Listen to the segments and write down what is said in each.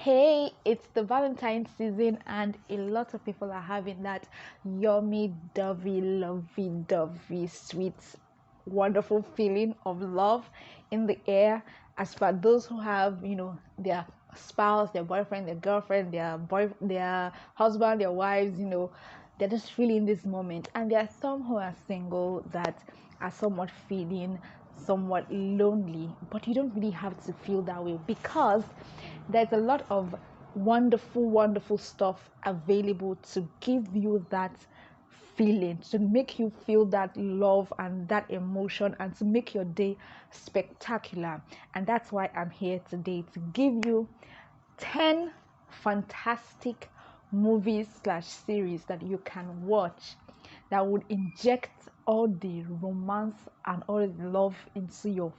Hey, it's the Valentine season, and a lot of people are having that yummy, dovey, lovey, dovey, sweet, wonderful feeling of love in the air. As for those who have, their spouse, their boyfriend, their girlfriend, their husband, their wives, they're just feeling this moment. And there are some who are single that are somewhat feeling somewhat lonely, but you don't really have to feel that way because there's a lot of wonderful stuff available to give you that feeling, to make you feel that love and that emotion, and to make your day spectacular. And that's why I'm here today to give you 10 fantastic movies slash series that you can watch that would inject all the romance and all the love into your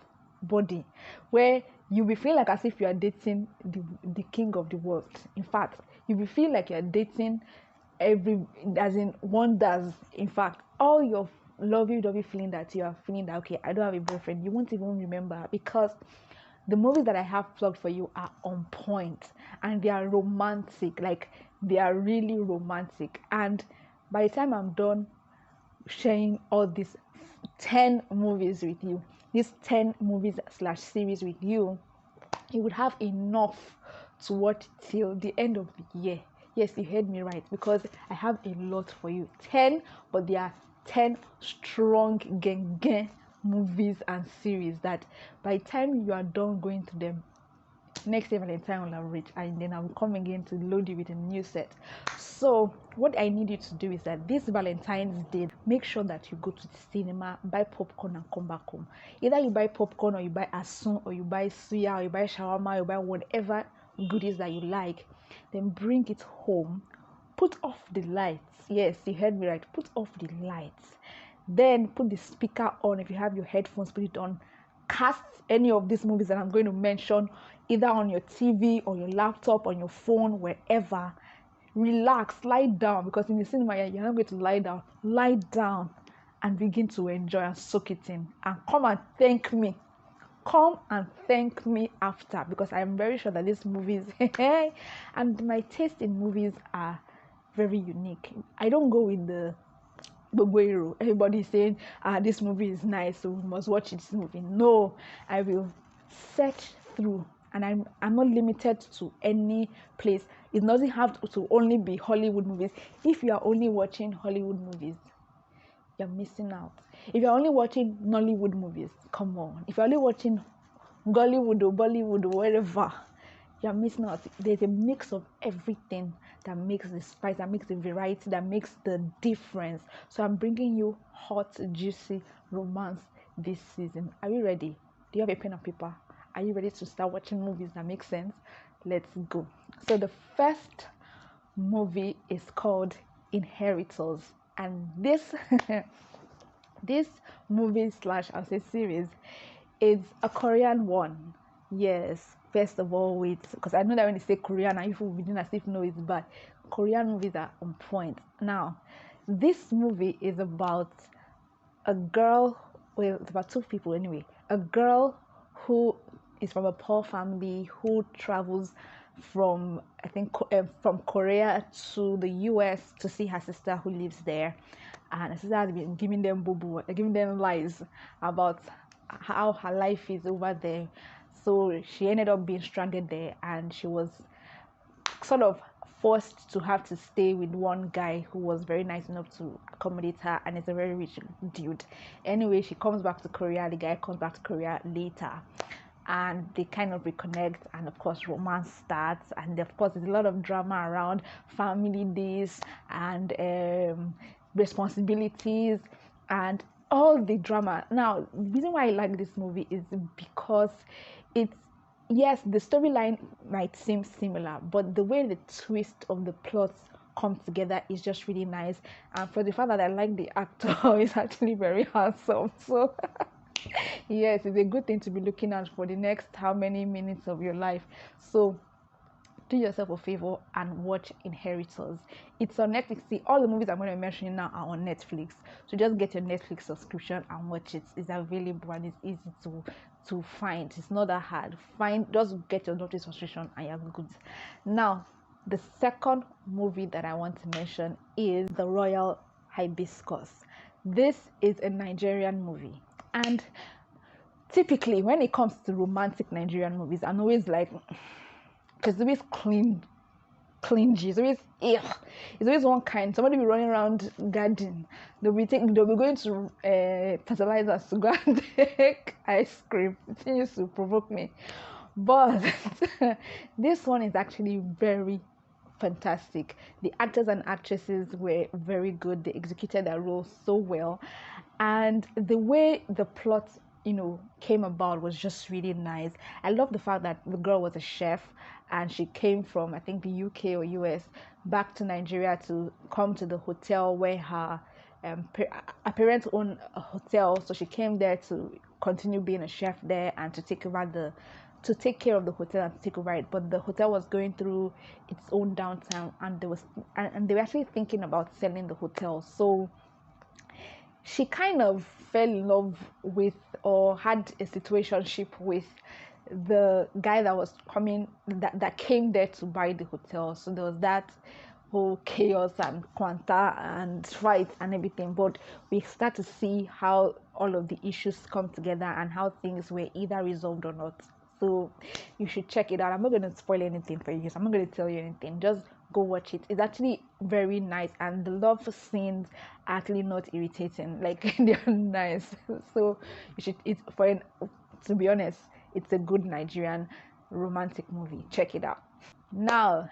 body, where you'll be feeling like as if you are dating the king of the world. In fact, you'll be feeling like you're dating as in wonders. In fact, all your lovey feeling that you are feeling that, okay, I don't have a boyfriend, you won't even remember, because the movies that I have plugged for you are on point and they are romantic. Like, they are really romantic. And by the time I'm done sharing all these 10 movies with you, these 10 movies slash series with you, you would have enough to watch till the end of the year. Yes, you heard me right, because I have a lot for you. 10, but they are 10 strong gang movies and series that by the time you are done going to them, next day Valentine will have reached, and then I will come again to load you with a new set. So what I need you to do is that this Valentine's Day, make sure that you go to the cinema, buy popcorn and come back home. Either you buy popcorn, or you buy asun, or you buy suya, or you buy shawarma, or you buy whatever goodies that you like. Then bring it home, put off the lights. Yes, you heard me right, put off the lights. Then put the speaker on. If you have your headphones, put it on. Cast any of these movies that I'm going to mention either on your TV, or your laptop, on your phone, wherever. Relax, lie down, because in the cinema you're not going to lie down. Lie down and begin to enjoy and soak it in, and come and thank me. Come and thank me after, because I'm very sure that these movies and my taste in movies are very unique. I don't go with the Boguero. Everybody saying, this movie is nice, so we must watch this movie. No, I will search through, and I'm not limited to any place. It doesn't have to only be Hollywood movies. If you are only watching Hollywood movies, you're missing out. If you're only watching Nollywood movies, come on. If you're only watching Gollywood or Bollywood or wherever, you're missing out. There's a mix of everything that makes the spice, that makes the variety, that makes the difference. So I'm bringing you hot, juicy romance this season. Are you ready? Do you have a pen and paper? Are you ready to start watching movies that make sense? Let's go. So the first movie is called Inheritors, and this this movie slash I'll say series is a Korean one. Yes, first of all, wait, because I know that when you say Korean, and people begin as if no, it's bad. Korean movies are on point. Now, this movie is about a girl. Well, it's about two people anyway. A girl who is from a poor family, who travels from, I think, from Korea to the US to see her sister who lives there, and her sister has been giving them giving them lies about how her life is over there. So she ended up being stranded there, and she was sort of forced to have to stay with one guy who was very nice enough to accommodate her, and it's a very rich dude. Anyway, she comes back to Korea, the guy comes back to Korea later, and they kind of reconnect, and of course romance starts, and of course there's a lot of drama around family days and responsibilities and all the drama. Now, the reason why I like this movie is because it's, yes, the storyline might seem similar, but the way the twist of the plots come together is just really nice. And for the fact that I like the actor is actually very handsome, so yes, it's a good thing to be looking at for the next how many minutes of your life. So do yourself a favor and watch Inheritors. It's on Netflix. See, all the movies I'm going to be mentioning now are on Netflix. So just get your Netflix subscription and watch it. It's available and it's easy to find. It's not that hard. Just get your Netflix subscription and you're good. Now, the second movie that I want to mention is The Royal Hibiscus. This is a Nigerian movie, and typically when it comes to romantic Nigerian movies, I'm always like, because it's always clingy. It's always ugh. It's always one kind. Somebody be running around garden. They'll be going to fertilizers to go and take ice cream. It continues to provoke me. But this one is actually very fantastic. The actors and actresses were very good. They executed their roles so well, and the way the plot came about was just really nice. I love the fact that the girl was a chef and she came from, I think, the UK or US back to Nigeria to come to the hotel where her parents own a hotel, so she came there to continue being a chef there and to take care of the hotel and to take over it. But the hotel was going through its own downtime, and they were actually thinking about selling the hotel. So she kind of fell in love with, or had a situationship with, the guy that came there to buy the hotel. So there was that whole chaos and quanta and fight and everything, but we start to see how all of the issues come together and how things were either resolved or not. So you should check it out. I'm not going to spoil anything for you, so I'm not going to tell you anything. Just go watch it. It's actually very nice, and the love scenes are actually not irritating. Like, they're nice. So you should. To be honest, it's a good Nigerian romantic movie. Check it out. Now,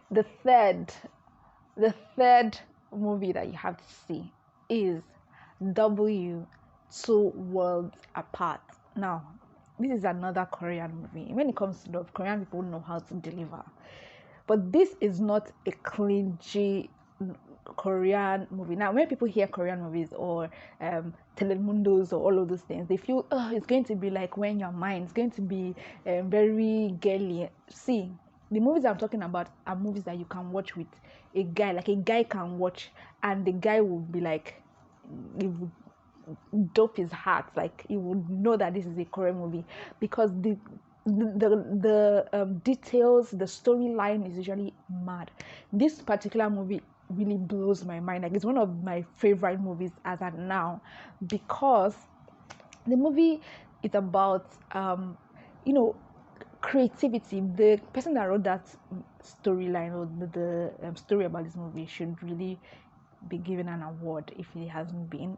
the third movie that you have to see is Two Worlds Apart. Now, this is another Korean movie. When it comes to love, Korean people know how to deliver. But this is not a clingy Korean movie. Now, when people hear Korean movies or Telemundos or all of those things, they feel, oh, it's going to be like When You're Mine. It's going to be very girly. See, the movies I'm talking about are movies that you can watch with a guy. Like, a guy can watch, and the guy will be like, it would dope his heart. Like, he would know that this is a Korean movie, because the details, the storyline is usually mad. This particular movie really blows my mind. Like, it's one of my favorite movies as of now, because the movie is about creativity. The person that wrote that storyline, or the story about this movie, should really be given an award if he hasn't been,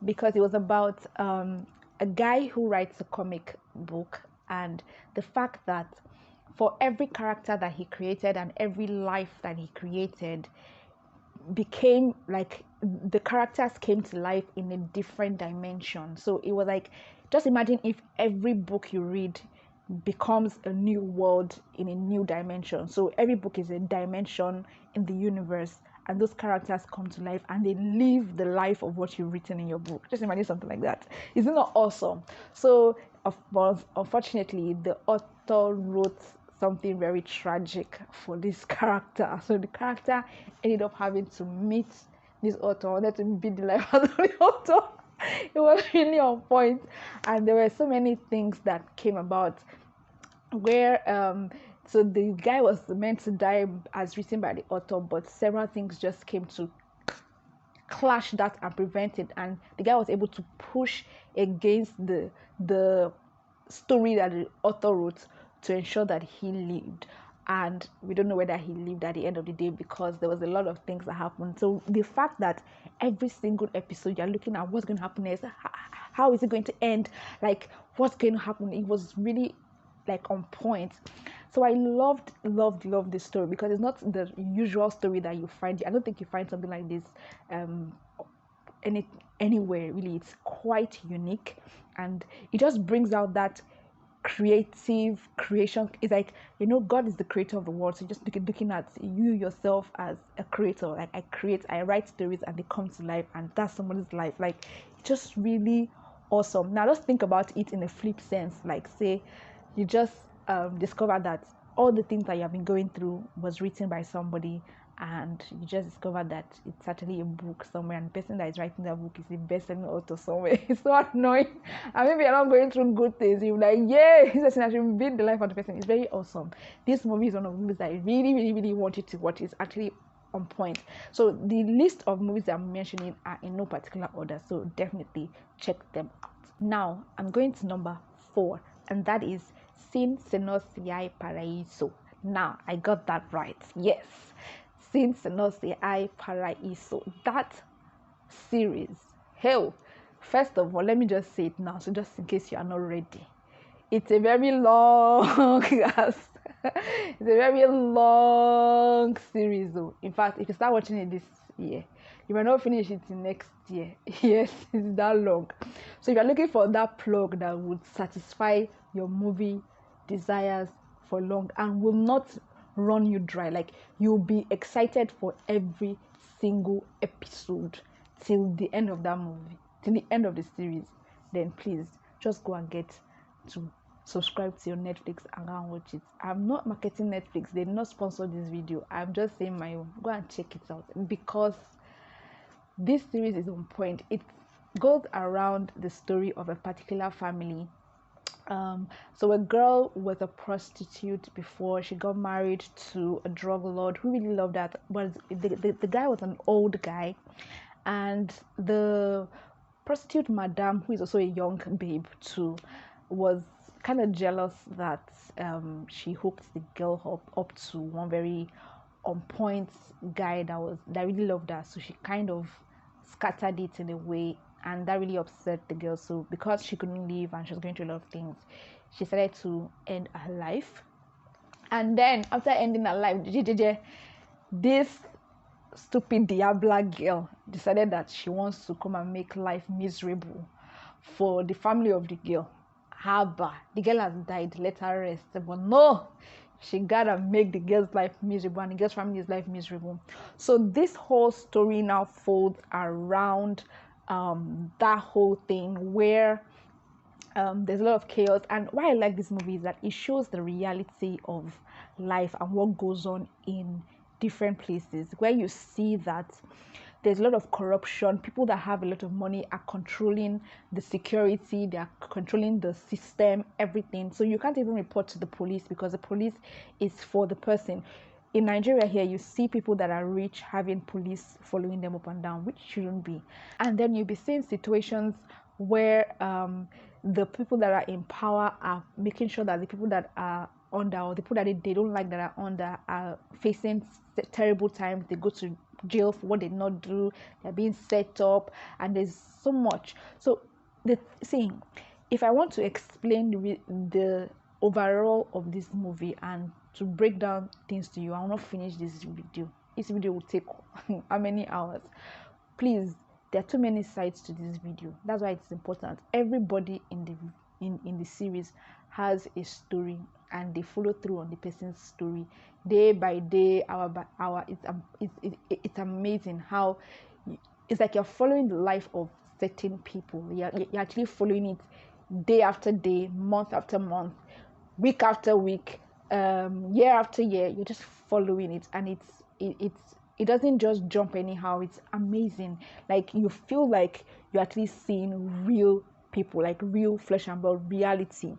because it was about a guy who writes a comic book, and the fact that for every character that he created and every life that he created became like, the characters came to life in a different dimension. So it was like, just imagine if every book you read becomes a new world in a new dimension. So every book is a dimension in the universe, and those characters come to life and they live the life of what you've written in your book. Just imagine something like that. Isn't that awesome? So, of course, unfortunately, the author wrote something very tragic for this character. So the character ended up having to meet this author, wanted to be the life of the author. It was really on point, and there were so many things that came about where so the guy was meant to die as written by the author, but several things just came to clash that and prevent it, and the guy was able to push against the story that the author wrote to ensure that he lived. And we don't know whether he lived at the end of the day, because there was a lot of things that happened. So the fact that every single episode you're looking at what's going to happen next, how is it going to end, like what's going to happen, it was really like on point. So I loved this story, because it's not the usual story that you find. I don't think you find something like this anywhere really. It's quite unique, and it just brings out that creative creation. It's like, God is the creator of the world, so just looking at you yourself as a creator. Like, I write stories and they come to life, and that's somebody's life. Like, it's just really awesome. Now just think about it in a flip sense. Like, say you just discover that all the things that you have been going through was written by somebody, and you just discover that it's actually a book somewhere, and the person that is writing that book is a best-selling author somewhere. It's so annoying. And maybe you're not going through good things, you're like, yeah, this person actually been the life of the person. It's very awesome. This movie is one of the movies that I really, really, really want you to watch. It's actually on point. So the list of movies that I'm mentioning are in no particular order, so definitely check them out. Now I'm going to number 4, and that is Sin Se No Se Hay Paraíso. Now I got that right. Yes, Sin Se No Se Hay Paraíso. That series, hell, first of all, let me just say it now, so just in case you are not ready. It's a very long it's a very long series though. In fact, if you start watching it this year, you might not finish it in next year. Yes, it's that long. So if you're looking for that plug that would satisfy your movie desires for long and will not run you dry, like you'll be excited for every single episode till the end of that movie, till the end of the series, then please just go and get to subscribe to your Netflix and go and watch it. I'm not marketing Netflix, they did not sponsor this video. I'm just saying my own. Go and check it out because this series is on point. It goes around the story of a particular family. So a girl was a prostitute before she got married to a drug lord who really loved that. But the guy was an old guy, and the prostitute madam, who is also a young babe too, was kind of jealous that she hooked the girl up to one very on point guy that really loved her. So she kind of scattered it in a way, and that really upset the girl. So because she couldn't leave and she was going through a lot of things, she decided to end her life. And then after ending her life, this stupid Diabla girl decided that she wants to come and make life miserable for the family of the girl. Haba, the girl has died, let her rest. But no, she gotta make the girl's life miserable and the girl's family's life miserable. So this whole story now folds around that whole thing where there's a lot of chaos. And why I like this movie is that it shows the reality of life and what goes on in different places, where you see that there's a lot of corruption. People that have a lot of money are controlling the security, they are controlling the system, everything. So you can't even report to the police because the police is for the person. In Nigeria here, you see people that are rich having police following them up and down, which shouldn't be. And then you'll be seeing situations where the people that are in power are making sure that the people that are under, or the people that they don't like that are under, are facing terrible times. They go to jail for what they did not do. They're being set up, and there's so much. So the thing, if I want to explain the overall of this movie and to break down things to you, I will not finish this video. This video will take how many hours? Please, there are too many sides to this video. That's why it's important. Everybody in the series has a story, and they follow through on the person's story day by day, hour by hour. It's amazing how it's like you're following the life of certain people. You're actually following it day after day, month after month, week after week, year after year. You're just following it, and it doesn't just jump anyhow. It's amazing. Like you feel like you're actually seeing real people, like real flesh and blood reality.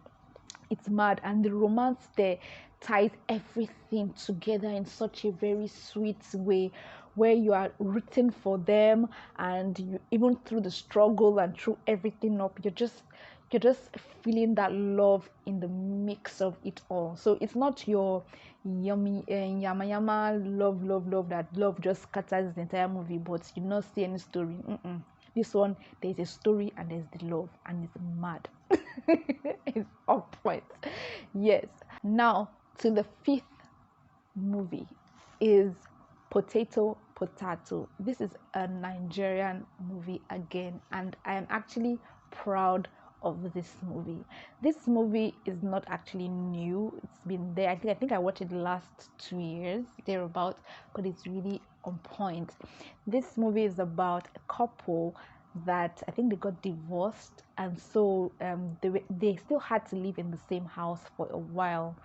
It's mad, and the romance there ties everything together in such a very sweet way, where you are rooting for them, and you, even through the struggle and through everything up, you're just feeling that love in the mix of it all. So it's not your yummy yama yama love that love just scatters the entire movie, but you do not see any story. This one, there's a story and there's the love, and it's mad. It's on point. Yes. Now to the 5th movie is Potato Potato. This is a Nigerian movie again, and I am actually proud of this movie. This movie is not actually new. It's been there. I think I watched it the last 2 years, thereabout, but it's really on point. This movie is about a couple that I think they got divorced, and so they still had to live in the same house for a while.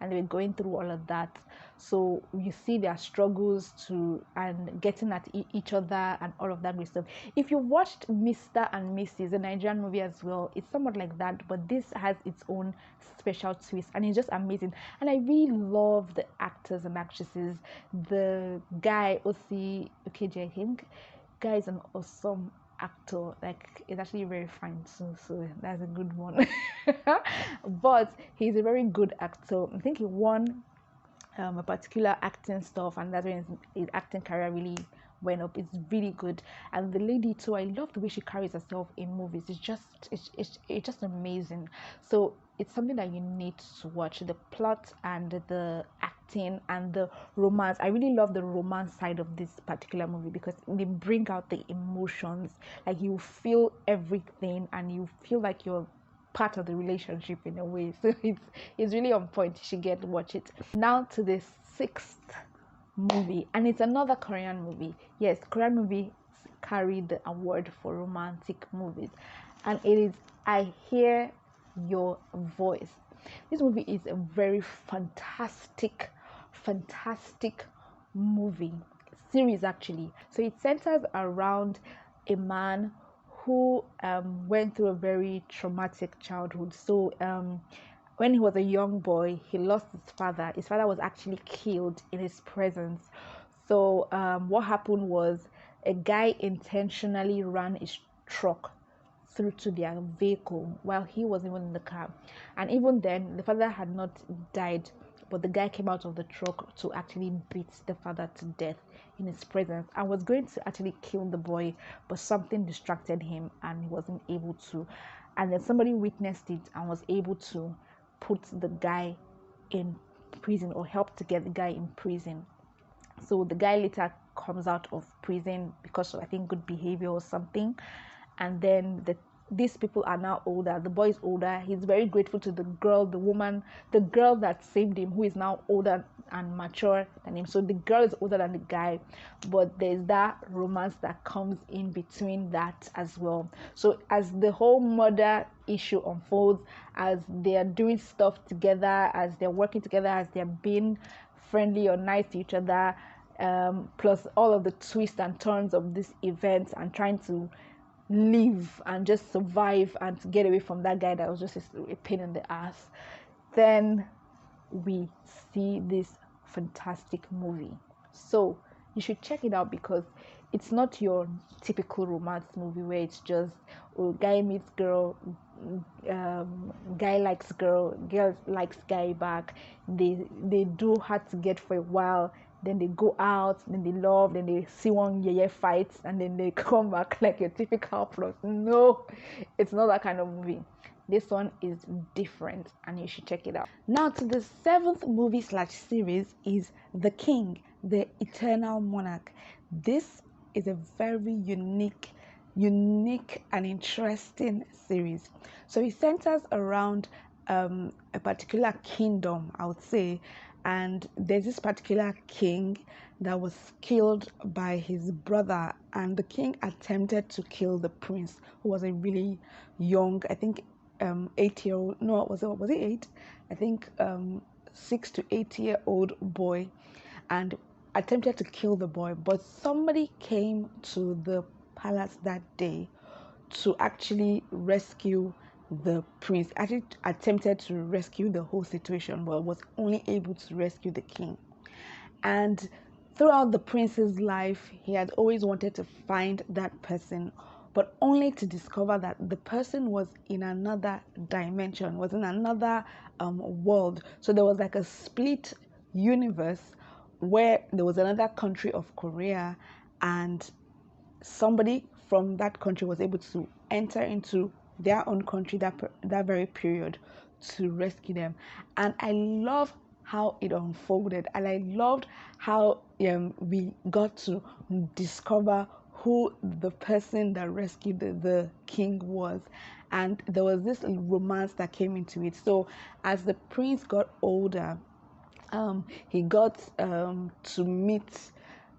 and they were going through all of that. So you see their struggles to and getting at each other and all of that good stuff. If you watched Mr. and Mrs., a Nigerian movie as well, it's somewhat like that, but this has its own special twist, and it's just amazing. And I really love the actors and actresses. The guy Osi Okeji, I think, guy is an awesome actor. Like, it's actually very fine too, so that's a good one. But he's a very good actor. I think he won a particular acting stuff, and that's when his acting career really went up. It's really good. And the lady too, I love the way she carries herself in movies. It's just amazing. So it's something that you need to watch. The plot and the acting and the romance. I really love the romance side of this particular movie because they bring out the emotions. Like, you feel everything and you feel like you're part of the relationship in a way. So it's really on point. You should get to watch it. Now to the sixth movie, and it's another Korean movie. Yes, Korean movies carry the award for romantic movies, and it is I Hear Your Voice. This movie is a very fantastic movie series actually. So it centers around a man who went through a very traumatic childhood. So when he was a young boy, he lost his father. His father was actually killed in his presence. So what happened was a guy intentionally ran his truck through to their vehicle while he was even in the car. And even then, the father had not died, but the guy came out of the truck to actually beat the father to death in his presence and was going to actually kill the boy, but something distracted him and he wasn't able to. And then somebody witnessed it and was able to put the guy in prison, or help to get the guy in prison. So the guy later comes out of prison because of, I think, good behavior or something. And then these people are now older. The boy is older. He's very grateful to the girl, the girl that saved him, who is now older and mature than him. So the girl is older than the guy, but there's that romance that comes in between that as well. So as the whole murder issue unfolds, as they are doing stuff together, as they're working together, as they're being friendly or nice to each other, plus all of the twists and turns of this event, and trying to live and just survive and to get away from that guy that was just a pain in the ass, then we see this fantastic movie. So you should check it out because it's not your typical romance movie where it's just, oh, guy meets girl, guy likes girl likes guy back, they do hard to get for a while, then they go out, then they love, then they see one fights, and then they come back like a typical plot. No, it's not that kind of movie. This one is different and you should check it out. Now to the seventh movie / series is The King, the Eternal Monarch. This is a very unique and interesting series. So it centers around a particular kingdom, I would say, and there's this particular king that was killed by his brother, and the king attempted to kill the prince, who was a really young, I think 8-year-old, no, was it 8? I think 6 to 8-year-old boy, and attempted to kill the boy, but somebody came to the palace that day to actually rescue the prince. Actually attempted to rescue the whole situation, but was only able to rescue the king. And throughout the prince's life, he had always wanted to find that person, but only to discover that the person was in another dimension, was in another world. So there was like a split universe where there was another country of Korea, and somebody from that country was able to enter into their own country that very period to rescue them. And I love how it unfolded, and I loved how we got to discover who the person that rescued the king was, and there was this romance that came into it. So as the prince got older, he got to meet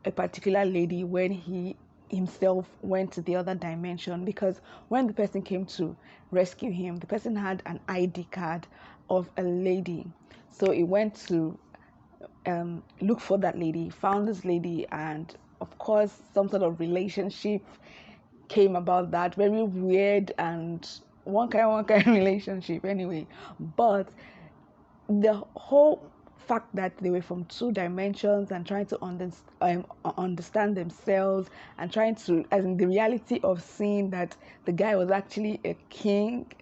a particular lady when he himself went to the other dimension, because when the person came to rescue him, the person had an ID card of a lady. So he went to look for that lady, found this lady, and of course some sort of relationship came about, that very weird and one kind relationship anyway. But the whole fact that they were from two dimensions and trying to understand themselves, and trying to, as in the reality of seeing that the guy was actually a king,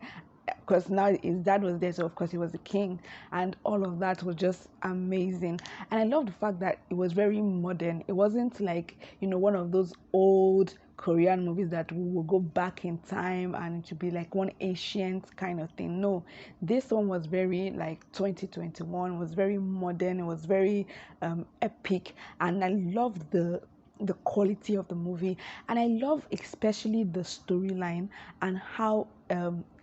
because now his dad was there, so of course he was a king, and all of that was just amazing. And I love the fact that it was very modern. It wasn't like, one of those old Korean movies that we will go back in time and it would be like one ancient kind of thing. No, this one was very like 2021, was very modern, it was very epic, and I loved the quality of the movie, and I love especially the storyline and how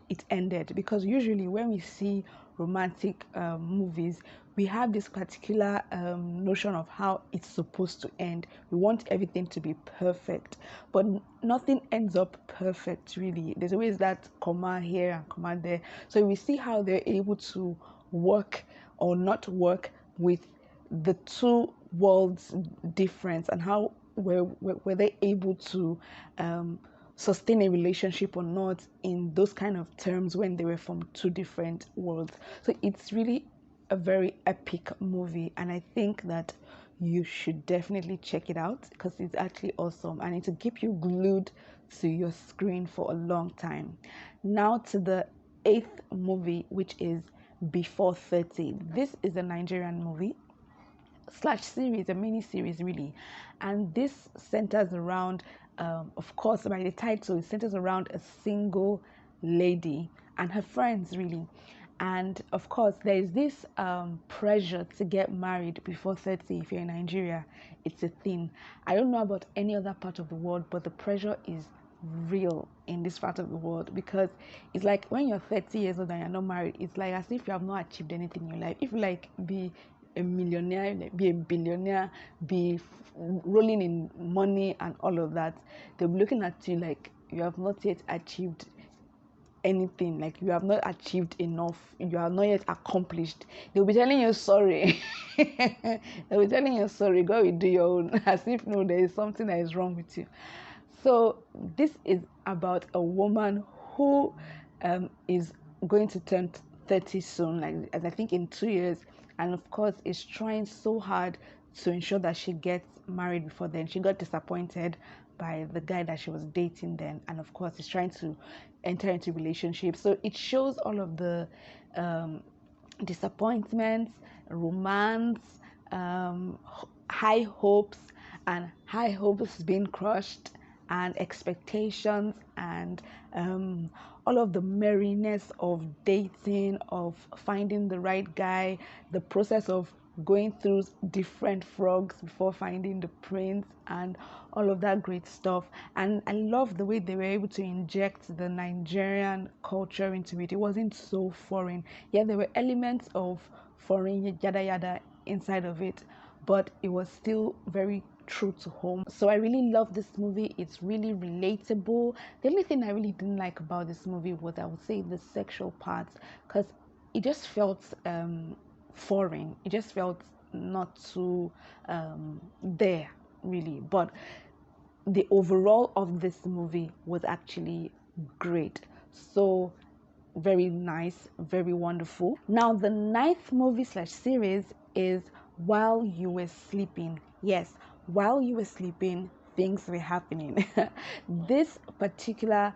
it ended, because usually when we see romantic movies, we have this particular notion of how it's supposed to end. We want everything to be perfect, but nothing ends up perfect really. There's always that comma here and comma there. So we see how they're able to work or not work with the two worlds difference, and how were they able to sustain a relationship or not in those kind of terms when they were from two different worlds. So it's really a very epic movie, and I think that you should definitely check it out because it's actually awesome and it'll keep you glued to your screen for a long time. Now to the eighth movie, which is Before 30. This is a Nigerian movie slash series, a mini series really, and this centers around of course, by the title, it centers around a single lady and her friends really. And of course there is this pressure to get married before 30. If you're in Nigeria, it's a thing. I don't know about any other part of the world, but the pressure is real in this part of the world, because it's like when you're 30 years old and you're not married, it's like as if you have not achieved anything in your life. If you like be a millionaire, be a billionaire, be rolling in money and all of that, they'll be looking at you like you have not yet achieved anything, like you have not achieved enough, you are not yet accomplished. They'll be telling you sorry. They'll be telling you sorry, go and do your own, as if no, there is something that is wrong with you. So this is about a woman who is going to turn 30 soon, like as I think in 2 years, and of course is trying so hard to ensure that she gets married before then. She got disappointed by the guy that she was dating then, and of course is trying to enter into relationships. So it shows all of the disappointments, romance, high hopes, and high hopes being crushed, and expectations, and all of the merriness of dating, of finding the right guy, the process of going through different frogs before finding the prince, and all of that great stuff. And I love the way they were able to inject the Nigerian culture into it. It wasn't so foreign. Yeah, there were elements of foreign yada yada inside of it, but it was still very true to home. So I really love this movie. It's really relatable. The only thing I really didn't like about this movie was, I would say, the sexual parts, because it just felt foreign. It just felt not too there really. But the overall of this movie was actually great. So very nice, very wonderful. Now the ninth movie slash series is While You Were Sleeping. Yes, while you were sleeping, things were happening. This particular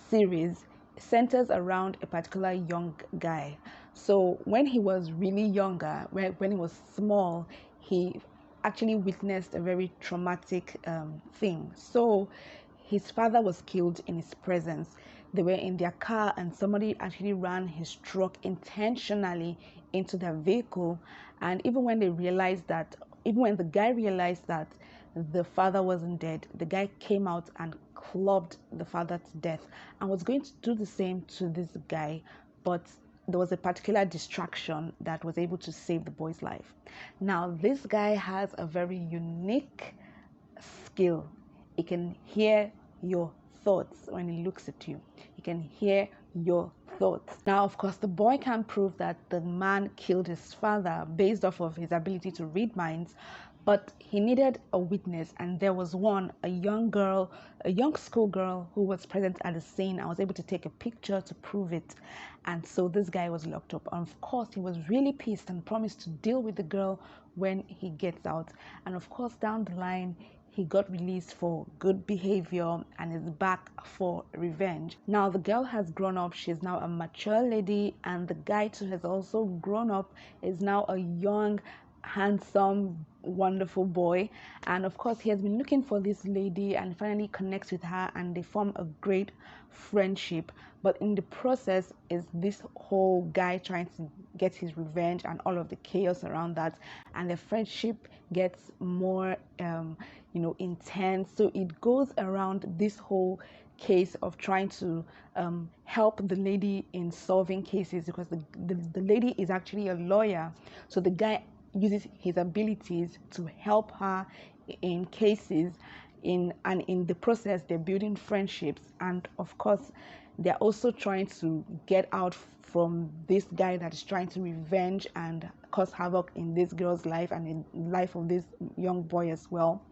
series centers around a particular young guy. So when he was really younger, when he was small, he actually witnessed a very traumatic thing. So his father was killed in his presence. They were in their car and somebody actually ran his truck intentionally into their vehicle. And even when the guy realized that the father wasn't dead, the guy came out and clubbed the father to death and was going to do the same to this guy, but there was a particular distraction that was able to save the boy's life. Now this guy has a very unique skill. He can hear your thoughts when he looks at you. He can hear your thought. Now, of course, the boy can't prove that the man killed his father based off of his ability to read minds, but he needed a witness, and there was one, a young girl, a young schoolgirl who was present at the scene. I was able to take a picture to prove it. And so this guy was locked up. And of course, he was really pissed and promised to deal with the girl when he gets out. And of course, down the line, he got released for good behavior and is back for revenge. Now the girl has grown up. She's now a mature lady, and the guy too has also grown up, is now a young, handsome, wonderful boy. And of course, he has been looking for this lady and finally connects with her, and they form a great friendship. But in the process is this whole guy trying to get his revenge and all of the chaos around that, and the friendship gets more intense. So it goes around this whole case of trying to help the lady in solving cases, because the lady is actually a lawyer. So the guy uses his abilities to help her in cases, in the process they're building friendships. And of course, they're also trying to get out from this guy that is trying to revenge and cause havoc in this girl's life and in the life of this young boy as well,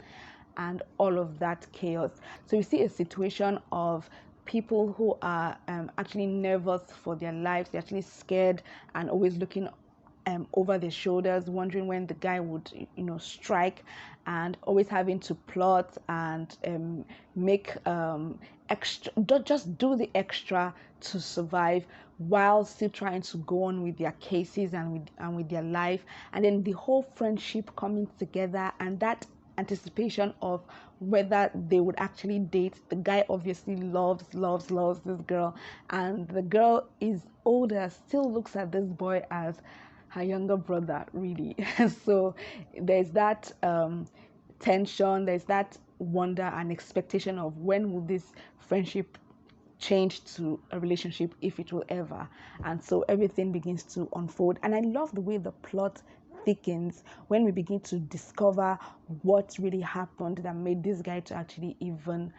and all of that chaos. So you see a situation of people who are actually nervous for their lives. They're actually scared and always looking over their shoulders, wondering when the guy would strike, and always having to plot and make extra, just do the extra to survive, while still trying to go on with their cases and with their life. And then the whole friendship coming together, and that anticipation of whether they would actually date. The guy obviously loves this girl, and the girl is older, still looks at this boy as her younger brother, really. So there's that tension, there's that wonder and expectation of when will this friendship change to a relationship, if it will ever. And so everything begins to unfold, and I love the way the plot thickens when we begin to discover what really happened that made this guy to actually even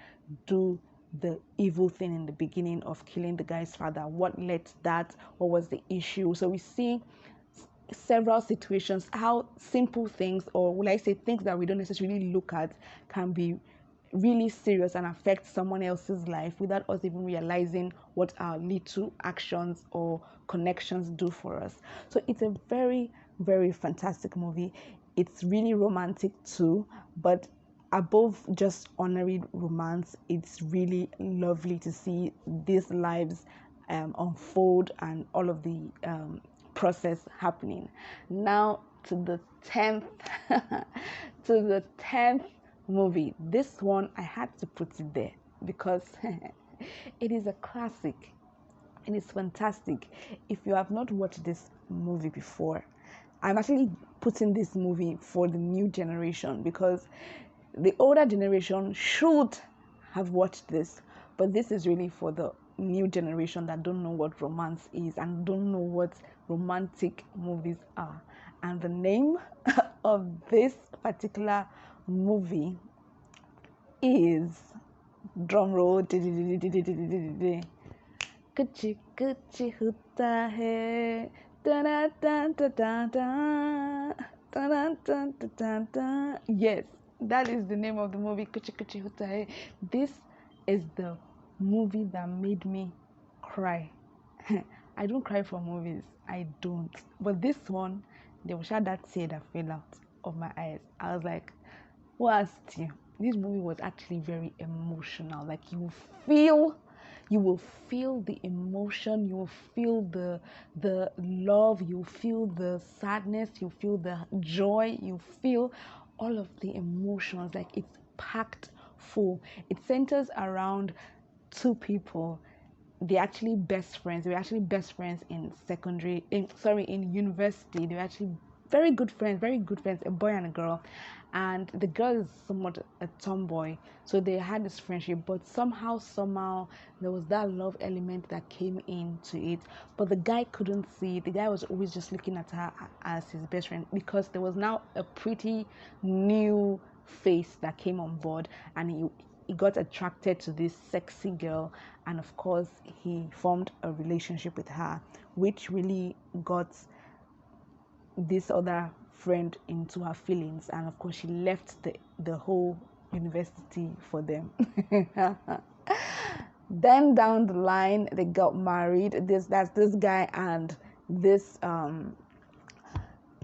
do the evil thing in the beginning of killing the guy's father. What led to that? What was the issue? So we see several situations how simple things, or will I say things that we don't necessarily look at, can be really serious and affect someone else's life without us even realizing what our little actions or connections do for us. So it's a very, very fantastic movie. It's really romantic too, but above just honoring romance, it's really lovely to see these lives unfold and all of the process happening. Now to the 10th to the 10th movie. This one I had to put it there because it is a classic. It is fantastic. If you have not watched this movie before, I'm actually putting this movie for the new generation, because the older generation should have watched this, but this is really for the new generation that don't know what romance is and don't know what romantic movies are. And the name of this particular movie is, drum roll, kuchi kuchi hota hai, da da da da da da da. Yes, that is the name of the movie, kuchi kuchi hota hai. This is the movie that made me cry. I don't cry for movies, I don't. But this one, they will shout that tear that fell out of my eyes. I was like, what you? This movie was actually very emotional. Like you will feel the emotion, you will feel the love, you feel the sadness, you feel the joy, you feel all of the emotions. Like it's packed full. It centers around two people. They're actually best friends. They were actually best friends in in university. They were actually very good friends, a boy and a girl. And the girl is somewhat a tomboy, so they had this friendship, but somehow there was that love element that came into it. But the guy couldn't see it. The guy was always just looking at her as his best friend, because there was now a pretty new face that came on board, and he got attracted to this sexy girl, and of course he formed a relationship with her, which really got this other friend into her feelings, and of course she left the whole university for them. Then down the line they got married. That's this guy and this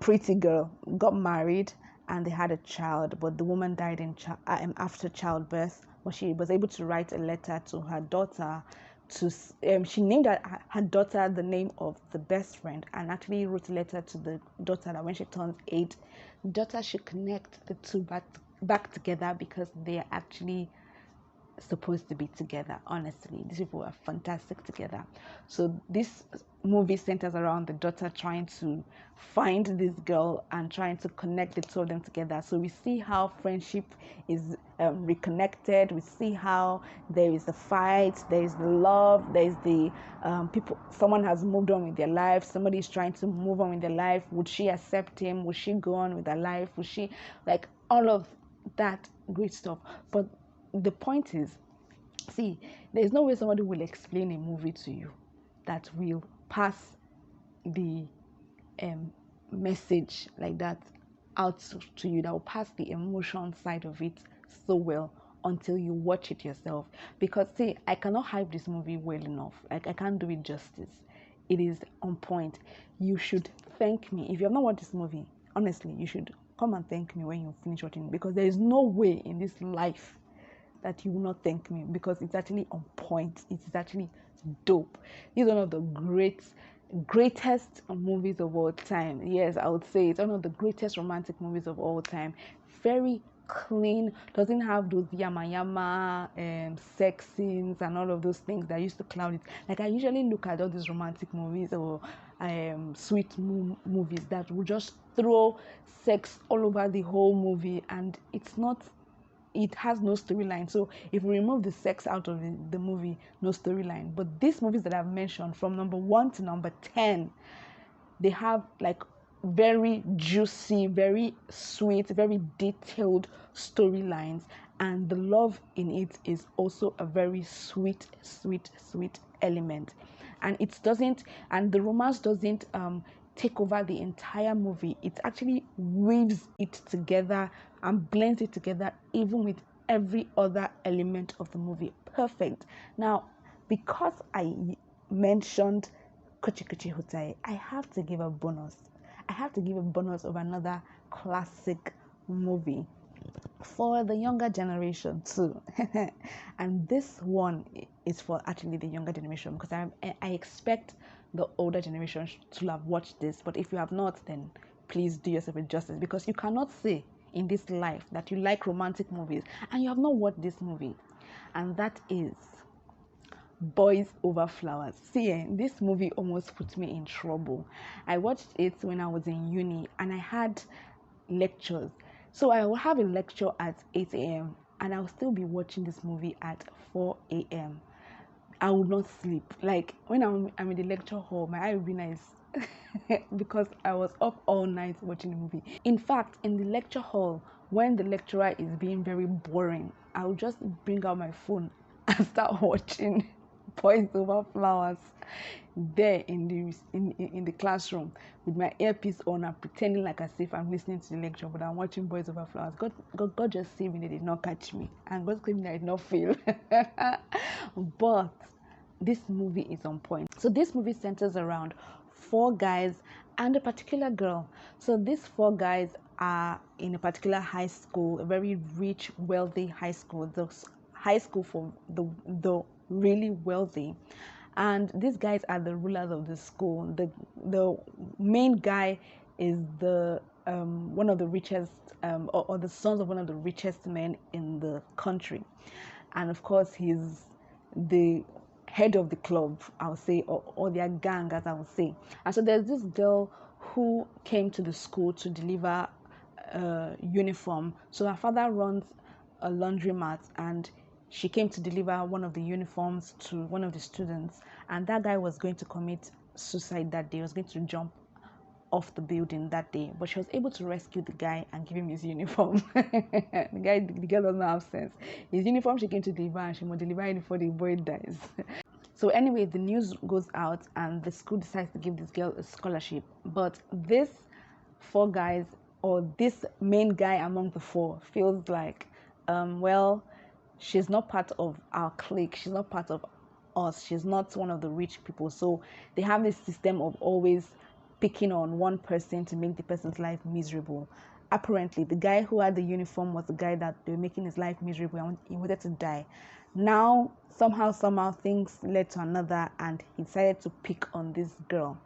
pretty girl got married, and they had a child, but the woman died after childbirth. But she was able to write a letter to her daughter to she named her daughter the name of the best friend, and actually wrote a letter to the daughter that when she turns 8, the daughter should connect the two back together, because they are actually supposed to be together. Honestly, these people are fantastic together. So this movie centers around the daughter trying to find this girl and trying to connect the two of them together. So we see how friendship is reconnected. We see how there is the fight, there is the love, there is the people. Someone has moved on with their life, somebody is trying to move on with their life. Would she accept him? Would she go on with her life? Would she, like, all of that great stuff? But the point is, see, there's no way somebody will explain a movie to you that will pass the message like that out to you, that will pass the emotion side of it so well until you watch it yourself. Because see, I cannot hype this movie well enough. Like, I can't do it justice. It is on point. You should thank me if you have not watched this movie. Honestly, you should come and thank me when you finish watching it, because there is no way in this life that you will not thank me, because it's actually on point. It is actually dope. It's one of the greatest movies of all time. Yes, I would say it's one of the greatest romantic movies of all time. Very clean, doesn't have those yama yama sex scenes and all of those things that used to cloud it. Like, I usually look at all these romantic movies or sweet movies that will just throw sex all over the whole movie, and it has no storyline. So if we remove the sex out of the movie, no storyline. But these movies that I've mentioned, from number 1 to number 10, they have like very juicy, very sweet, very detailed storylines, and the love in it is also a very sweet element. And it doesn't, and the romance doesn't take over the entire movie. It actually weaves it together and blends it together, even with every other element of the movie. Perfect. Now, because I mentioned Kuchi Kuchi Hotai, I have to give a bonus. I have to give a bonus of another classic movie for the younger generation too. And this one is for actually the younger generation, because I expect the older generation to have watched this. But if you have not, then please do yourself a justice, because you cannot say in this life that you like romantic movies and you have not watched this movie. And that is Boys Over Flowers. See, this movie almost put me in trouble. I watched it when I was in uni and I had lectures. So I will have a lecture at 8 a.m. and I'll still be watching this movie at 4 a.m. I would not sleep. Like, when I'm in the lecture hall, my eye will be nice because I was up all night watching the movie. In fact, in the lecture hall, when the lecturer is being very boring, I'll just bring out my phone and start watching Boys Over Flowers there in the classroom with my earpiece on and pretending like as if I'm listening to the lecture, but I'm watching Boys Over Flowers. God just saved me, they did not catch me, and God claimed that I did not fail. But this movie is on point. So this movie centers around 4 guys and a particular girl. So these 4 guys are in a particular high school, a very rich, wealthy high school, the high school for the really wealthy. And these guys are the rulers of the school. The main guy is the one of the richest or the sons of one of the richest men in the country, and of course he's the head of the club, I would say, or their gang, as I would say. And so there's this girl who came to the school to deliver a uniform. So her father runs a laundromat, and she came to deliver one of the uniforms to one of the students, and that guy was going to commit suicide that day. He was going to jump off the building that day, but she was able to rescue the guy and give him his uniform. The girl doesn't have sense. His uniform she came to deliver, and she must deliver it before the boy dies. So anyway, the news goes out and the school decides to give this girl a scholarship. But this four guys, or this main guy among the four, feels like, well, she's not part of our clique. She's not part of us. She's not one of the rich people. So they have this system of always picking on one person to make the person's life miserable. Apparently, the guy who had the uniform was the guy that they were making his life miserable and he wanted to die. Now, somehow, things led to another, and he decided to pick on this girl.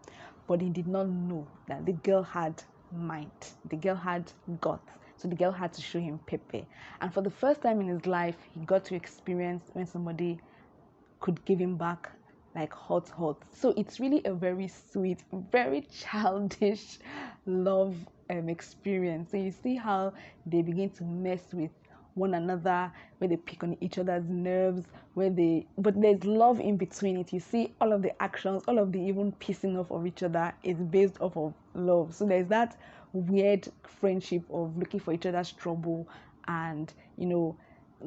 But he did not know that the girl had mind. The girl had guts. So the girl had to show him pepe. And for the first time in his life, he got to experience when somebody could give him back like hot. So it's really a very sweet, very childish love experience. So you see how they begin to mess with one another, where they pick on each other's nerves, but there's love in between it. You see all of the actions, all of the even pissing off of each other is based off of love. So there's that weird friendship of looking for each other's trouble, and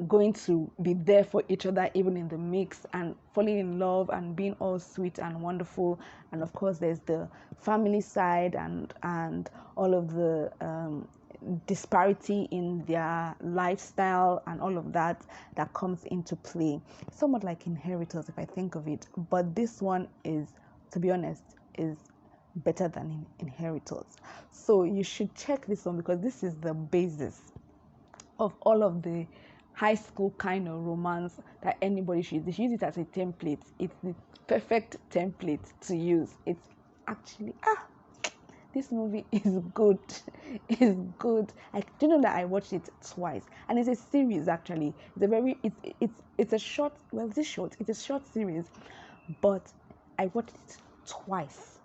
going to be there for each other even in the mix, and falling in love and being all sweet and wonderful. And of course there's the family side and all of the disparity in their lifestyle and all of that comes into play. Somewhat like Inheritors, if I think of it, but this one is, to be honest, is better than Inheritors. So you should check this one, because this is the basis of all of the high school kind of romance that anybody should use it as a template. It's the perfect template to use. It's actually this movie is good. It's good. I do know that I watched it twice, and it's a series actually. It's a short. Well, this short. It's a short series, but I watched it twice.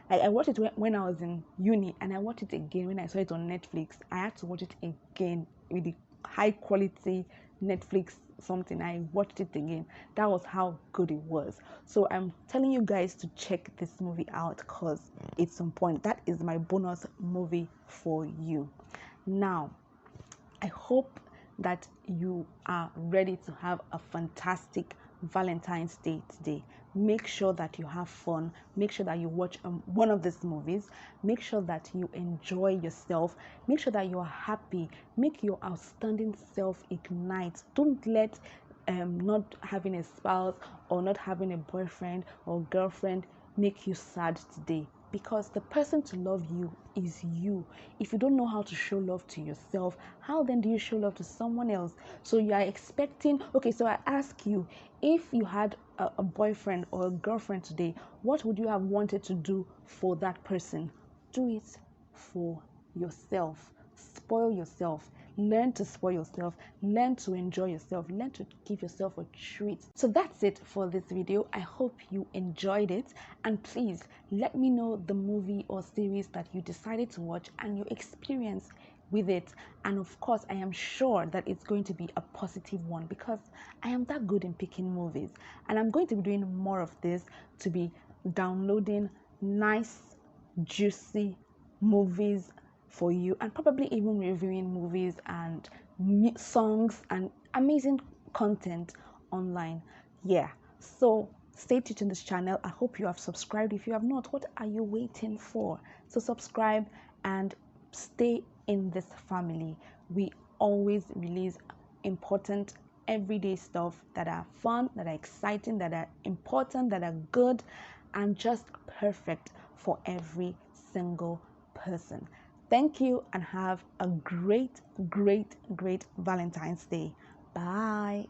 Like, I watched it when I was in uni, and I watched it again when I saw it on Netflix. I had to watch it again with the high quality Netflix something. I watched it again. That was how good it was. So I'm telling you guys to check this movie out, because it's on point. That is my bonus movie for you. Now, I hope that you are ready to have a fantastic Valentine's Day today. Make sure that you have fun. Make sure that you watch one of these movies. Make sure that you enjoy yourself. Make sure that you are happy. Make your outstanding self ignite. Don't let not having a spouse or not having a boyfriend or girlfriend make you sad today, because the person to love you is you. If you don't know how to show love to yourself, how then do you show love to someone else? So you are expecting, okay, so I ask you, if you had a boyfriend or a girlfriend today, what would you have wanted to do for that person? Do it for yourself. Spoil yourself. Learn to spoil yourself. Learn to enjoy yourself. Learn to give yourself a treat. So that's it for this video. I hope you enjoyed it, and please let me know the movie or series that you decided to watch and your experience with it. And of course, I am sure that it's going to be a positive one, because I am that good in picking movies, and I'm going to be doing more of this, to be downloading nice, juicy movies for you, and probably even reviewing movies and songs and amazing content online. Yeah, so stay tuned to this channel. I hope you have subscribed. If you have not, what are you waiting for? So subscribe and stay in this family. We always release important everyday stuff that are fun, that are exciting, that are important, that are good, and just perfect for every single person. Thank you, and have a great Valentine's Day. Bye.